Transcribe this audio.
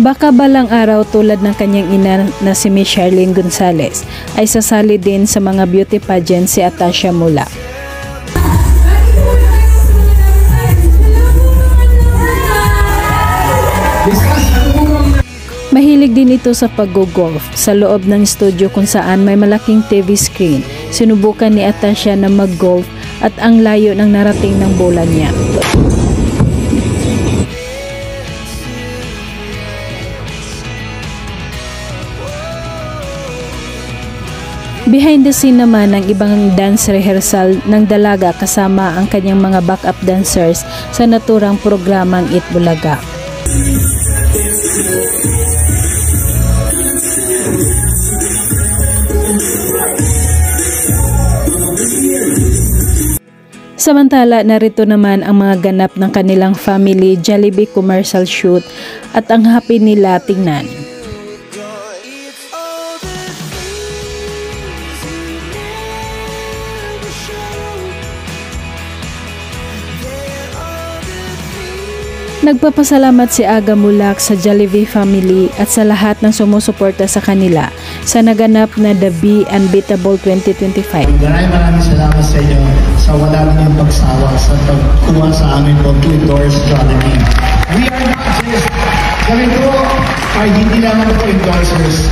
Baka balang araw tulad ng kanyang ina na si Miss Charlene Gonzalez ay sasali din sa mga beauty pageant si Atasha Mulak. Mahilig din ito sa pag-golf sa loob ng studio kung saan may malaking TV screen. Sinubukan ni Atasha na mag-golf at ang layo ng narating ng bola niya. Behind the scene naman ng ibang dance rehearsal ng dalaga kasama ang kanyang mga backup dancers sa naturang programang Eat Bulaga. Samantala, narito naman ang mga ganap ng kanilang family Jollibee commercial shoot at ang happy nila tingnan. Nagpapasalamat si Aga Mulak sa Jollibee family at sa lahat ng sumusuporta sa kanila sa naganap na The Be Unbeatable 2025. Maraming salamat sa inyo sa wala ninyong pagsawa sa pagkuha sa amin po to endorse Jollibee. We are not just, sabi ko, ay hindi naman po endorsers.